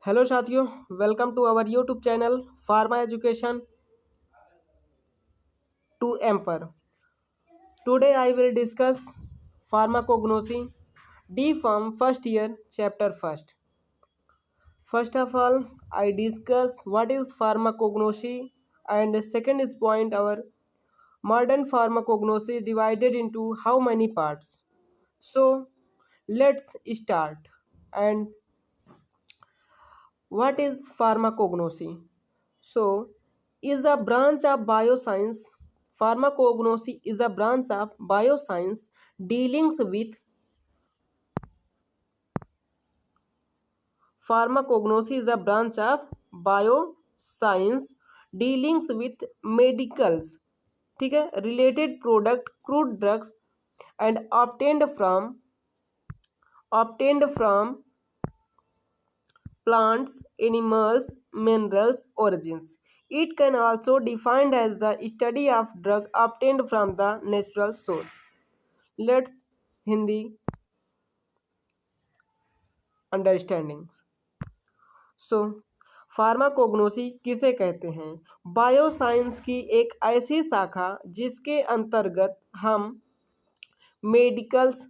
Hello साथियों, welcome to our YouTube channel pharma education to empower. Today I will discuss pharmacognosy D pharm first year chapter first. First of all, I discuss what is pharmacognosy, and second is point our modern pharmacognosy divided into how many parts. So let's start. And what is pharmacognosy? So, is a branch of bioscience. Pharmacognosy is a branch of bioscience dealings with pharmacognosy is a branch of bioscience dealings with medicals, ठीक है, related product, crude drugs and obtained from plants, animals, minerals, origins. It can also be defined as the study of drug obtained from the natural source. Let's Hindi understanding. So, pharmacognosy किसे कहते हैं? Bioscience की एक ऐसी शाखा जिसके अंतर्गत हम मेडिकल्स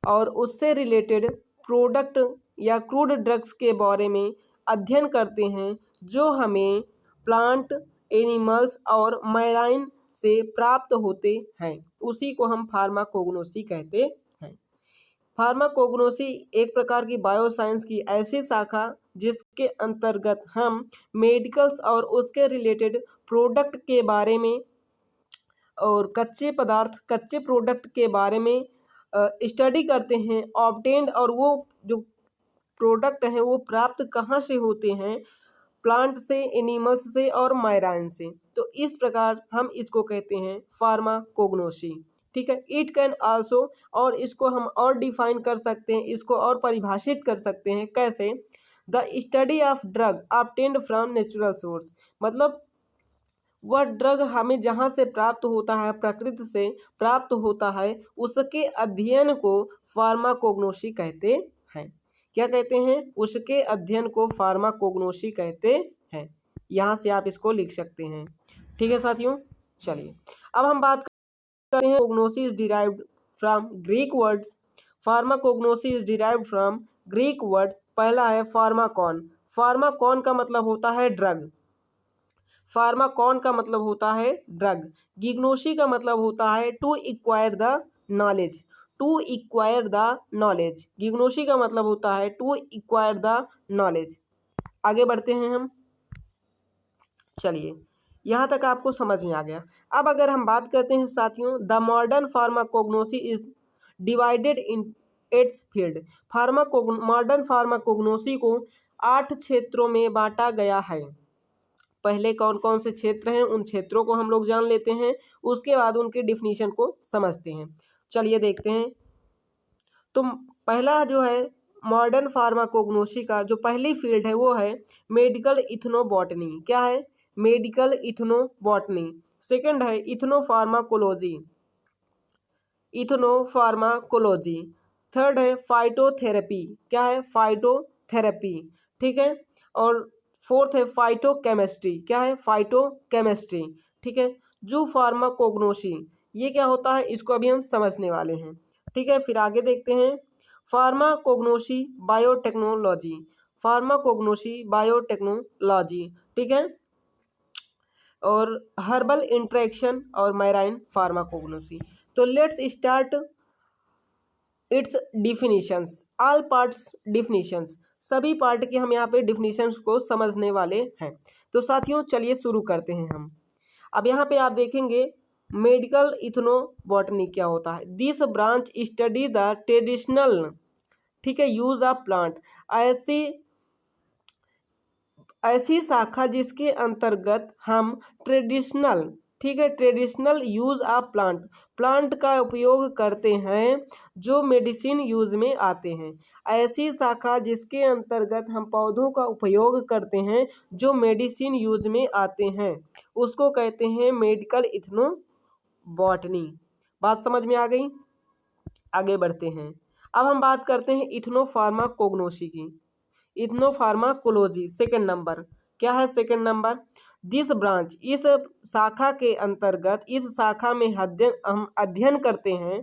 और उससे रिलेटेड प्रोडक्ट या क्रूड ड्रग्स के बारे में अध्ययन करते हैं जो हमें प्लांट, एनिमल्स और मैराइन से प्राप्त होते हैं, उसी को हम फार्माकोग्नोसी कहते हैं। फार्माकोग्नोसी एक प्रकार की बायोसाइंस की ऐसी शाखा जिसके अंतर्गत हम मेडिकल्स और उसके रिलेटेड प्रोडक्ट के बारे में और कच्चे प्रोडक्ट के बारे में स्टडी करते हैं। ऑब्टेन्ड, और वो जो प्रोडक्ट हैं वो प्राप्त कहाँ से होते हैं? प्लांट से, एनिमल्स से और मैराइन से। तो इस प्रकार हम इसको कहते हैं फार्माकोग्नोसी, ठीक है। इट कैन आल्सो, और इसको हम और डिफाइन कर सकते हैं, इसको और परिभाषित कर सकते हैं। कैसे? The study of drug obtained from natural source, मतलब वह ड्रग हमें जहाँ से प्राप्त होता है, प्रकृति से प्राप्त होता है, उसके अध्ययन को फार्माकोग्नोसी कहते हैं। क्या कहते हैं? उसके अध्ययन को फार्माकोग्नोसी कहते हैं। यहाँ से आप इसको लिख सकते हैं, ठीक है साथियों। चलिए अब हम बात करते हैं cognosy is derived from Greek words. Pharmacognosy is derived from Greek word. पहला है फार्माकॉन। फार्माकॉन का मतलब होता है ड्रग। फार्माकॉन का मतलब होता है ड्रग। गिग्नोसी का मतलब होता है to acquire the knowledge. To acquire the knowledge, gignosy का मतलब होता है टू इक्वायर द नॉलेज। आगे बढ़ते हैं हम। चलिए यहाँ तक आपको समझ में आ गया। अब अगर हम बात करते हैं साथियों, the modern pharmacognosy is divided in 8 field. Modern pharmacognosy को 8 क्षेत्रों में बांटा गया है। पहले कौन कौन से क्षेत्र हैं उन क्षेत्रों को हम लोग जान लेते हैं, उसके बाद उनकी डिफिनीशन को समझते हैं। चलिए देखते हैं। तो पहला जो है मॉडर्न फार्माकोग्नोसी का जो पहली फील्ड है वो है मेडिकल इथनोबॉटनी। क्या है? मेडिकल इथनोबॉटनी। सेकंड है इथनोफार्माकोलॉजी। इथनोफार्माकोलॉजी। थर्ड है फाइटोथेरेपी। क्या है? फाइटोथेरेपी, ठीक है। और फोर्थ है फाइटोकेमिस्ट्री। क्या है? फाइटोकेमिस्ट्री, ठीक है। जो फार्माकोग्नोसी, ये क्या होता है इसको अभी हम समझने वाले हैं, ठीक है। फिर आगे देखते हैं फार्माकोग्नोसी बायोटेक्नोलॉजी। फार्माकोग्नोसी बायोटेक्नोलॉजी, ठीक है। और हर्बल इंटरेक्शन और मैराइन फार्माकोग्नोसी। तो let's start it's definitions. All parts definitions, सभी पार्ट की हम यहाँ पे डिफिनीशंस को समझने वाले हैं। तो साथियों चलिए शुरू करते हैं हम। अब यहाँ पे आप देखेंगे मेडिकल इथनोबॉटनी क्या होता है। This branch study the traditional, ठीक है, यूज ऑफ प्लांट। ऐसी शाखा जिसके अंतर्गत हम ट्रेडिशनल, ठीक है, ट्रेडिशनल यूज ऑफ प्लांट का उपयोग करते हैं जो मेडिसिन यूज में आते हैं। ऐसी शाखा जिसके अंतर्गत हम पौधों का उपयोग करते हैं जो मेडिसिन यूज में आते हैं, उसको कहते हैं मेडिकल इथनोबॉटनी। बात समझ में आ गई? आगे बढ़ते हैं। अब हम बात करते हैं इथनोफार्माकोग्नोसी की। इथनोफार्माकोलॉजी सेकंड नंबर। क्या है सेकंड नंबर? दिस ब्रांच, इस शाखा के अंतर्गत, इस शाखा में हम अध्ययन करते हैं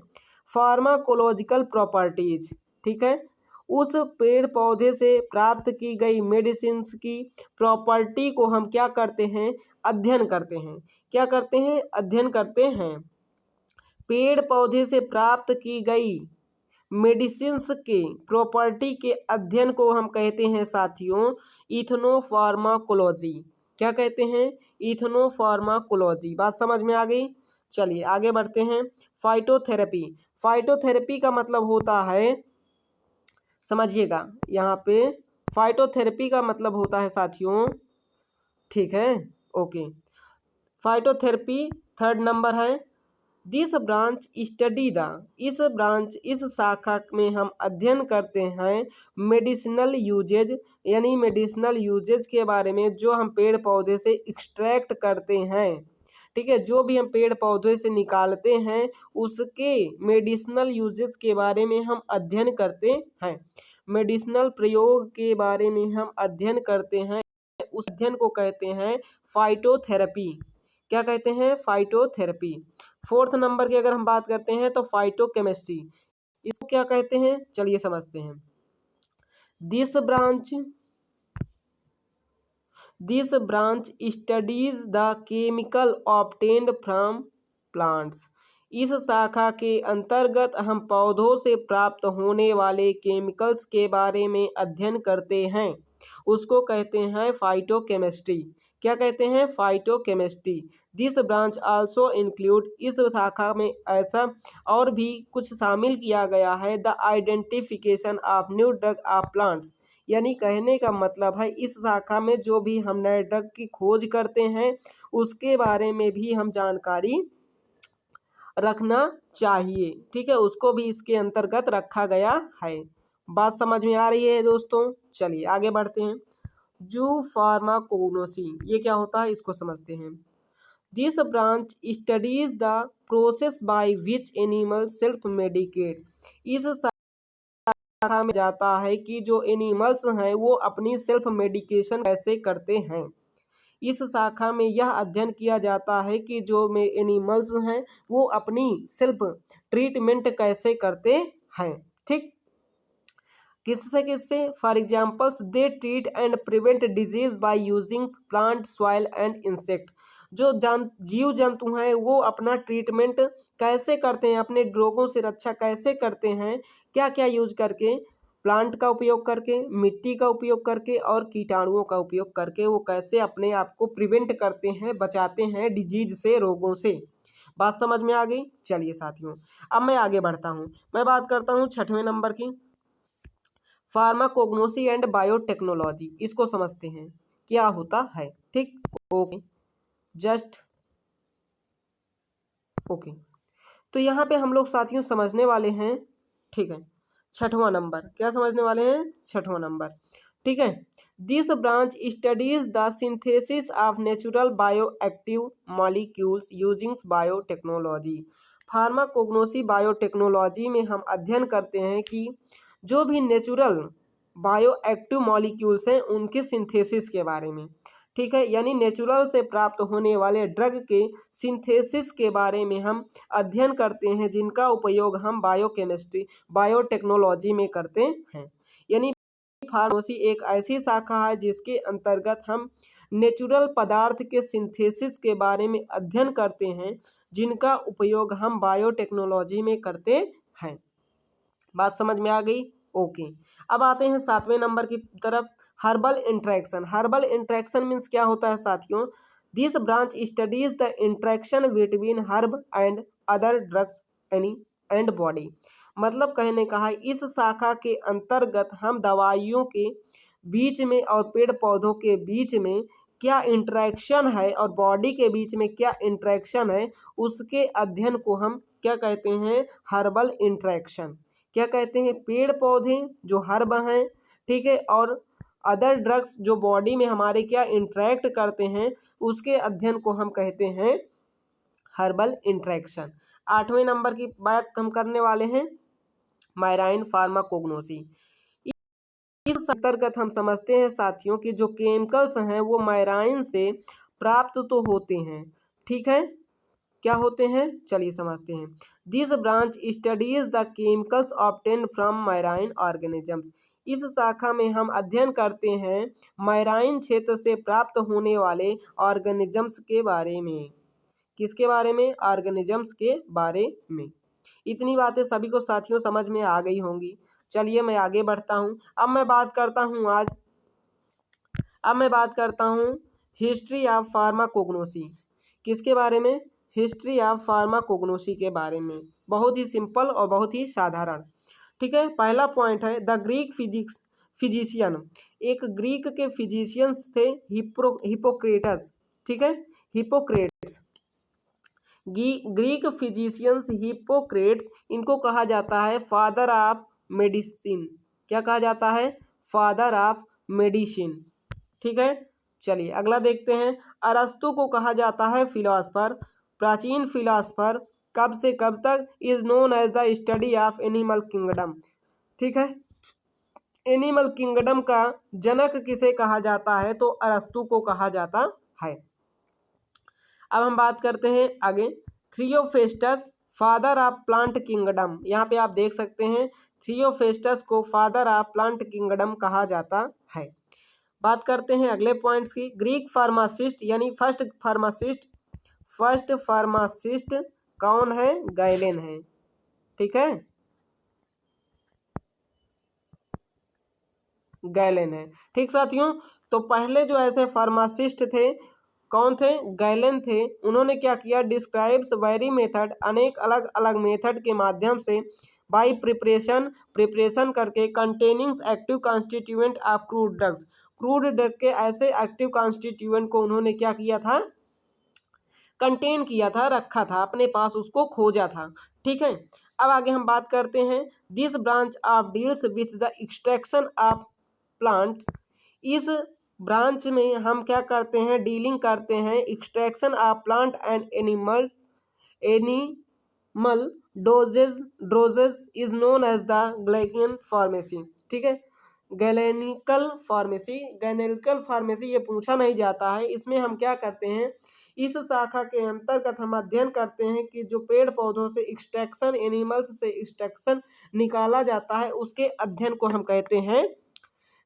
फार्माकोलॉजिकल प्रॉपर्टीज। ठीक है, उस पेड़ पौधे से प्राप्त की गई मेडिसिन्स की प्रॉपर्टी को हम क्या करते हैं? अध्ययन करते हैं। क्या करते हैं? अध्ययन करते हैं। पेड़ पौधे से प्राप्त की गई मेडिसिन्स के प्रॉपर्टी के अध्ययन को हम कहते हैं साथियों इथनोफार्माकोलॉजी। क्या कहते हैं? इथनोफार्माकोलॉजी। बात समझ में आ गई? चलिए आगे बढ़ते हैं। फाइटोथेरेपी। फाइटोथेरेपी का मतलब होता है, समझिएगा यहाँ पे, फाइटोथेरेपी का मतलब होता है साथियों, ठीक है, ओके। फाइटोथेरेपी थर्ड नंबर है। दिस ब्रांच स्टडी द, इस शाखा में हम अध्ययन करते हैं मेडिसिनल यूजेज, यानी मेडिसिनल यूजेज के बारे में, जो हम पेड़ पौधे से एक्सट्रैक्ट करते हैं। ठीक है, जो भी हम पेड़ पौधे से निकालते हैं उसके मेडिसिनल यूजेज के बारे में हम अध्ययन करते हैं। मेडिसिनल प्रयोग के बारे में हम अध्ययन करते हैं, उस अध्ययन को कहते हैं फाइटोथेरेपी। क्या कहते हैं? फाइटोथेरेपी। फोर्थ नंबर की अगर हम बात करते हैं तो फाइटोकेमिस्ट्री, इसको क्या कहते हैं? चलिए समझते हैं। This branch studies the chemical obtained from plants. इस शाखा के अंतर्गत हम पौधों से प्राप्त होने वाले केमिकल्स के बारे में अध्ययन करते हैं, उसको कहते हैं फाइटोकेमिस्ट्री। क्या कहते हैं? Phytochemistry. This branch also include, इस शाखा में ऐसा और भी कुछ शामिल किया गया है, the identification of new drug of plants. यानी कहने का मतलब है इस शाखा में जो भी हम नए ड्रग की खोज करते हैं उसके बारे में भी हम जानकारी रखना चाहिए। ठीक है, उसको भी इसके अंतर्गत रखा गया है। बात समझ में आ रही है दोस्तों? चलिए आगे बढ़ते हैं। जू फार्माकोग्नोसी, ये क्या होता है इसको समझते हैं। This branch studies the process by which animal self medicate. इस शाखा में जाता है कि जो एनिमल्स हैं वो अपनी सेल्फ मेडिकेशन कैसे करते हैं। इस शाखा में यह अध्ययन किया जाता है कि जो में एनिमल्स हैं वो अपनी सेल्फ ट्रीटमेंट कैसे करते हैं। ठीक, किससे? For examples they treat and prevent disease by using plant, soil and insect. जो जीव जंतु हैं वो अपना ट्रीटमेंट कैसे करते हैं, अपने रोगों से रक्षा कैसे करते हैं? क्या क्या यूज करके? प्लांट का उपयोग करके, मिट्टी का उपयोग करके और कीटाणुओं का उपयोग करके वो कैसे अपने आप को प्रिवेंट करते हैं, बचाते हैं डिजीज से, रोगों से। बात समझ में आ गई? चलिए साथियों अब मैं आगे बढ़ता हूँ। मैं बात करता हूँ 6वें नंबर की, फार्माकोग्नोसी एंड बायोटेक्नोलॉजी। इसको समझते हैं क्या होता है। ठीक, ओके, जस्ट ओके। तो यहाँ पे हम लोग साथियों समझने वाले हैं, ठीक है, 6वां नंबर। क्या समझने वाले हैं? 6वां नंबर, ठीक है। This branch studies the synthesis of natural bioactive molecules using biotechnology. Pharmacognosy biotechnology में हम अध्ययन करते हैं कि जो भी नेचुरल बायोएक्टिव मॉलिक्यूल्स हैं उनके सिंथेसिस के बारे में। ठीक है, यानी नेचुरल से प्राप्त होने वाले ड्रग के सिंथेसिस के बारे में हम अध्ययन करते हैं, जिनका उपयोग हम बायोकेमिस्ट्री, बायोटेक्नोलॉजी में करते हैं। यानी फार्मेसी एक ऐसी शाखा है जिसके अंतर्गत हम नेचुरल पदार्थ के सिंथेसिस के बारे में अध्ययन करते हैं, जिनका उपयोग हम बायोटेक्नोलॉजी में करते हैं। बात समझ में आ गई? ओके। अब आते हैं 7वें नंबर की तरफ, herbal interaction. Herbal interaction means क्या होता है साथियों? This branch studies the interaction between herb and other drugs and body. मतलब कहने का है इस शाखा के अंतर्गत हम दवाइयों के बीच में और पेड़ पौधों के बीच में क्या इंट्रैक्शन है और बॉडी के बीच में क्या इंट्रैक्शन है, उसके अध्ययन को हम क्या कहते हैं? Herbal interaction. क्या कहते हैं? पेड़ पौधे जो हर्ब हैं, ठीक है, और अदर ड्रग्स जो बॉडी में हमारे क्या इंट्रैक्ट करते हैं, उसके अध्ययन को हम कहते हैं हर्बल इंट्रैक्शन। 8वें नंबर की बात हम करने वाले हैं, माइराइन फार्माकोग्नोसी। इस अंतर्गत हम समझते हैं साथियों कि जो केमिकल्स हैं वो माइराइन से प्राप्त तो होते हैं, ठीक है, क्या होते हैं चलिए समझते हैं। This branch studies the chemicals obtained from marine organisms. इस शाखा में हम अध्ययन करते हैं माइराइन क्षेत्र से प्राप्त होने वाले ऑर्गेनिजम्स के बारे में। किसके बारे में? ऑर्गेनिजम्स के बारे में। इतनी बातें सभी को साथियों समझ में आ गई होंगी। चलिए मैं आगे बढ़ता हूँ। अब मैं बात करता हूँ हिस्ट्री ऑफ फार्माकोग्नोसी। किसके बारे में? हिस्ट्री ऑफ फार्माकोग्नोसी के बारे में। बहुत ही सिंपल और बहुत ही साधारण, ठीक है। पहला पॉइंट है द ग्रीक फिजिशियन। एक ग्रीक के फिजिशियंस थे हिपोक्रेटस, ठीक है, हिपोक्रेट्स। ग्रीक फिजिशियंस हिपोक्रेट्स, इनको कहा जाता है फादर ऑफ मेडिसिन। क्या कहा जाता है? फादर ऑफ मेडिसिन, ठीक है। चलिए अगला देखते हैं। अरस्तु को कहा जाता है फिलोसफर, प्राचीन फिलोसफर। कब से कब तक? Is known as the study of animal kingdom, ठीक है। एनिमल किंगडम का जनक किसे कहा जाता है? तो अरस्तु को कहा जाता है। अब हम बात करते हैं आगे। Theophrastus father of plant kingdom. यहाँ पे आप देख सकते हैं थियोफेस्टस को फादर ऑफ प्लांट किंगडम कहा जाता है। बात करते हैं अगले पॉइंट्स की। ग्रीक फार्मासिस्ट यानी फर्स्ट फार्मासिस्ट कौन है? गैलेन है, ठीक है, गैलेन है, ठीक साथियों। तो पहले जो ऐसे फार्मासिस्ट थे कौन थे? गैलेन थे। उन्होंने क्या किया? डिस्क्राइब्स वेरी मेथड, अनेक अलग अलग मेथड के माध्यम से बाई प्रिपरेशन करके containing active constituent of crude drug के ऐसे एक्टिव कॉन्स्टिट्यूएंट को उन्होंने क्या किया था? कंटेन किया था, रखा था अपने पास, उसको खोजा था, ठीक है। अब आगे हम बात करते हैं। This branch of deals with the extraction of plants. इस ब्रांच में हम क्या करते हैं? डीलिंग करते हैं extraction of plant and animal doses is known as the galenian pharmacy, ठीक है। गैलेनिकल फार्मेसी ये पूछा नहीं जाता है। इसमें हम क्या करते हैं? इस शाखा के अंतर्गत हम अध्ययन करते हैं कि जो पेड़ पौधों से एक्सट्रैक्शन, एनिमल्स से एक्सट्रैक्शन निकाला जाता है, उसके अध्ययन को हम कहते हैं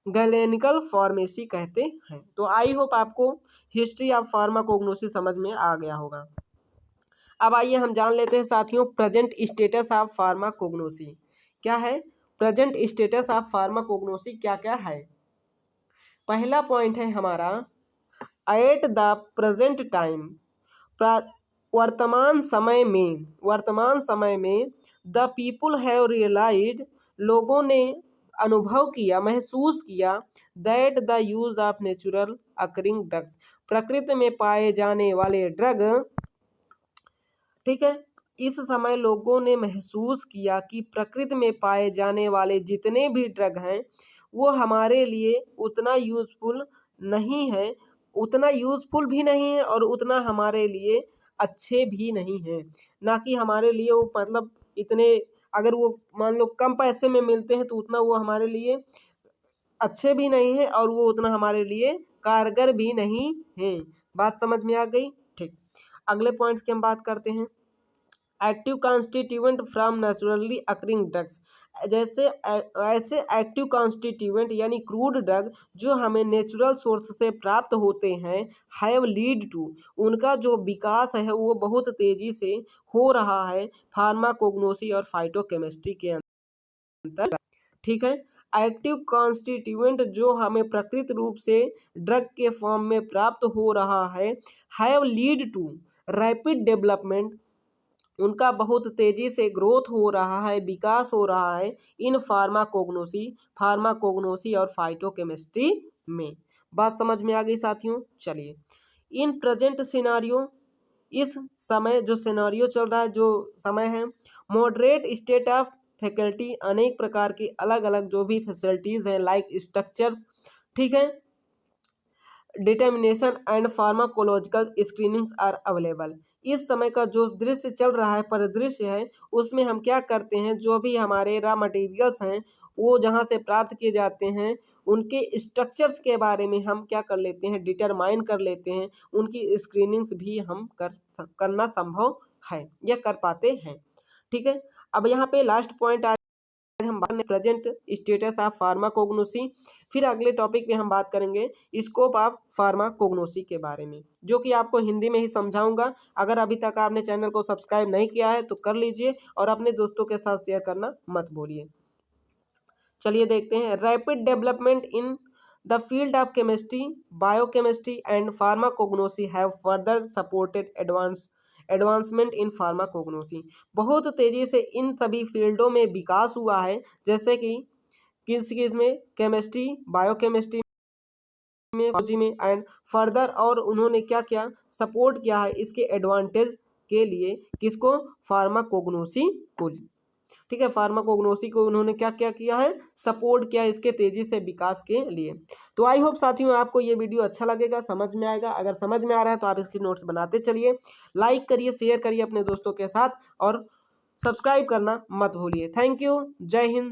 गैलेनिकल फार्मेसी कहते हैं। तो आई होप आपको हिस्ट्री ऑफ फार्माकोग्नोसी समझ में आ गया होगा। अब आइए हम जान लेते हैं साथियों प्रेजेंट स्टेटस ऑफ फार्माकोग्नोसी क्या है। प्रेजेंट स्टेटस ऑफ फार्माकोग्नोसी क्या क्या है? पहला पॉइंट है हमारा एट द प्रेजेंट टाइम, वर्तमान समय में द पीपुल हैव रियलाइज्ड, लोगों ने अनुभव किया, महसूस किया, that the use of natural occurring drugs, प्रकृति में पाए जाने वाले ड्रग, ठीक है। इस समय लोगों ने महसूस किया कि प्रकृति में पाए जाने वाले जितने भी ड्रग हैं वो हमारे लिए उतना यूज़फुल भी नहीं है और उतना हमारे लिए अच्छे भी नहीं हैं। ना कि हमारे लिए वो मतलब इतने, अगर वो मान लो कम पैसे में मिलते हैं तो उतना वो हमारे लिए अच्छे भी नहीं है और वो उतना हमारे लिए कारगर भी नहीं है। बात समझ में आ गई? ठीक। अगले पॉइंट्स की हम बात करते हैं। Active constituent from naturally occurring drugs, जैसे ऐसे एक्टिव कॉन्स्टिट्यूएंट यानी क्रूड ड्रग जो हमें नेचुरल सोर्स से प्राप्त होते हैं, हैव लीड टू, उनका जो विकास है वो बहुत तेजी से हो रहा है फार्माकोग्नोसी और फाइटोकेमिस्ट्री के अंदर, ठीक है। एक्टिव कॉन्स्टिट्यूएंट जो हमें प्राकृतिक रूप से ड्रग के फॉर्म में प्राप्त हो रहा है, have lead to rapid development, उनका बहुत तेजी से ग्रोथ हो रहा है, विकास हो रहा है इन फार्माकोग्नोसी और फाइटोकेमिस्ट्री में। बात समझ में आ गई साथियों? चलिए इन प्रेजेंट सिनारियो, इस समय जो सिनारियो चल रहा है, जो समय है, मॉडरेट स्टेट ऑफ फैकल्टी, अनेक प्रकार की अलग अलग जो भी फैसिलिटीज हैं लाइक स्ट्रक्चर्स, ठीक है, determination and pharmacological screenings are available. इस समय का जो दृश्य चल रहा है, परिदृश्य है, उसमें हम क्या करते हैं, जो भी हमारे रॉ मटेरियल्स हैं वो जहाँ से प्राप्त किए जाते हैं उनके स्ट्रक्चर्स के बारे में हम क्या कर लेते हैं, डिटरमाइन कर लेते हैं, उनकी स्क्रीनिंग्स भी हम करना संभव है या कर पाते हैं। ठीक है, अब यहाँ पे लास्ट पॉइंट हम बात करें प्रेजेंट स्टेटस ऑफ फार्माकोग्नोसी। फिर अगले टॉपिक पे हम बात करेंगे स्कोप ऑफ फार्माकोग्नोसी के बारे में, जो कि आपको हिंदी में ही समझाऊंगा। अगर अभी तक आपने चैनल को सब्सक्राइब नहीं किया है तो कर लीजिए और अपने दोस्तों के साथ शेयर करना मत भूलिए। चलिए देखते हैं, rapid development in the field of chemistry, biochemistry and pharmacognosy have further supported advancement in pharmacognosy. बहुत तेजी से इन सभी फील्डों में विकास हुआ है, जैसे कि किस में, केमिस्ट्री, बायोकेमिस्ट्री में एंड फर्दर, और उन्होंने क्या किया, सपोर्ट किया है इसके एडवांटेज के लिए, किसको, फार्माकोग्नोसी को। ठीक है, फार्माकोग्नोसी को उन्होंने क्या क्या किया है, सपोर्ट किया इसके तेजी से विकास के लिए। तो आई होप साथियों आपको ये वीडियो अच्छा लगेगा, समझ में आएगा। अगर समझ में आ रहा है तो आप इसकी नोट्स बनाते चलिए, लाइक करिए, शेयर करिए अपने दोस्तों के साथ और सब्सक्राइब करना मत भूलिए। थैंक यू, जय हिंद।